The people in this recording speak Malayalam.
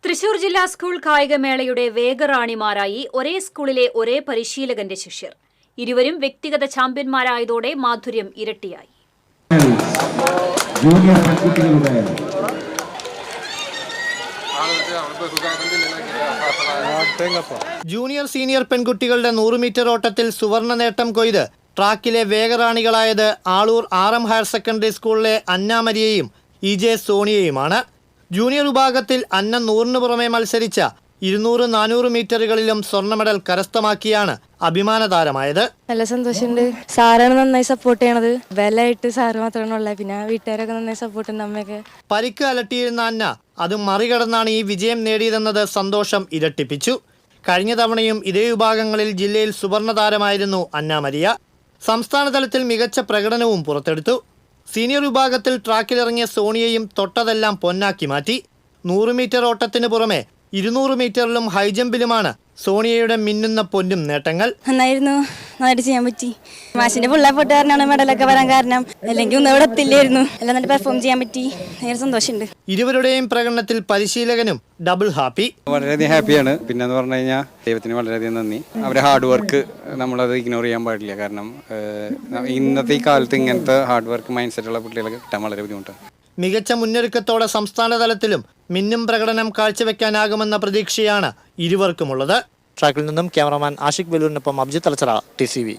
തൃശൂർ ജില്ലാ സ്കൂൾ കായികമേളയുടെ വേഗറാണിമാരായി ഒരേ സ്കൂളിലെ ഒരേ പരിശീലകന്റെ ശിഷ്യർ. ഇരുവരും വ്യക്തിഗത ചാമ്പ്യന്മാരായതോടെ മാധുര്യം ഇരട്ടിയായി. ജൂനിയർ സീനിയർ പെൺകുട്ടികളുടെ 100 മീറ്റർ ഓട്ടത്തിൽ സുവർണ നേട്ടം കൊയ്ത് ട്രാക്കിലെ വേഗറാണികളായത് ആളൂർ RM ഹയർ സെക്കൻഡറി സ്കൂളിലെ അന്ന മരിയയും EJ സോണിയയുമാണ്. ജൂനിയർ വിഭാഗത്തിൽ അന്ന 100-ന് പുറമെ മത്സരിച്ച 200, 400 മീറ്ററുകളിലും സ്വർണ്ണ മെഡൽ കരസ്ഥമാക്കിയാണ് അഭിമാന താരമായത്. നല്ല സന്തോഷമുണ്ട്. സാറാണ് നന്നായി സപ്പോർട്ട് ചെയ്യണത്. ബലായിട്ട് സാറ് മാത്രമാണ് ഉള്ളത്. പിന്നെ വീട്ടുകാരൊക്കെ നന്നായി സപ്പോർട്ട് ചെയ്യുന്ന അമ്മയൊക്കെ. പരിക്ക് അലട്ടിയിരുന്ന അന്ന അത് മറികടന്നാണ് ഈ വിജയം നേടിയതെന്നത് സന്തോഷം ഇരട്ടിപ്പിച്ചു. കഴിഞ്ഞ തവണയും ഇതേ വിഭാഗങ്ങളിൽ ജില്ലയിൽ സുവർണ താരമായിരുന്നു അന്ന മരിയ. സംസ്ഥാന തലത്തിൽ മികച്ച പ്രകടനവും പുറത്തെടുത്തു. സീനിയർ വിഭാഗത്തിൽ ട്രാക്കിലിറങ്ങിയ സോണിയയും തൊട്ടതെല്ലാം പൊന്നാക്കി മാറ്റി. 100 മീറ്റർ ഓട്ടത്തിന് പുറമെ 200 മീറ്ററിലും ഹൈജമ്പിലുമാണ് സോണിയയുടെ മിന്നുന്ന പൊന്നും നേട്ടങ്ങൾ. നന്നായിരുന്നു, നന്നായിട്ട് ചെയ്യാൻ പറ്റി. മാഷിന്റെ ഫുൾ എഫേർട്ട് കാരണമാണ് മെഡലൊക്കെ വരാൻ കാരണം. അല്ലെങ്കിൽ ഒന്നും ഇവിടെ എത്തില്ലായിരുന്നു. എല്ലാം നല്ല പെർഫോം ചെയ്യാൻ പറ്റി. ഭയങ്കര സന്തോഷമുണ്ട്. ഇരുവരുടെയും പ്രകടനത്തിൽ പരിശീലകനും ഡബിൾ ഹാപ്പി. വളരെയധികം ഹാപ്പിയാണ്. പിന്നെന്ന് പറഞ്ഞു കഴിഞ്ഞാൽ ദൈവത്തിന് വളരെയധികം നന്ദി. അവരുടെ ഹാർഡ് വർക്ക് നമ്മളത് ഇഗ്നോർ ചെയ്യാൻ പാടില്ല. കാരണം ഇന്നത്തെ ഈ കാലത്ത് ഇങ്ങനത്തെ ഹാർഡ് വർക്ക് മൈൻഡ് സെറ്റുള്ള കുട്ടികളൊക്കെ കിട്ടാൻ വളരെ ബുദ്ധിമുട്ടാണ്. മികച്ച മുന്നൊരുക്കത്തോടെ സംസ്ഥാന തലത്തിലും മിന്നും പ്രകടനം കാഴ്ചവെക്കാനാകുമെന്ന പ്രതീക്ഷയാണ് ഇരുവർക്കുമുള്ളത്. ട്രാക്കിൽ നിന്നും ക്യാമറമാൻ ആഷിഖ് വെലൂരിനൊപ്പം അബ്ജിത് തലച്ചറ, TCV.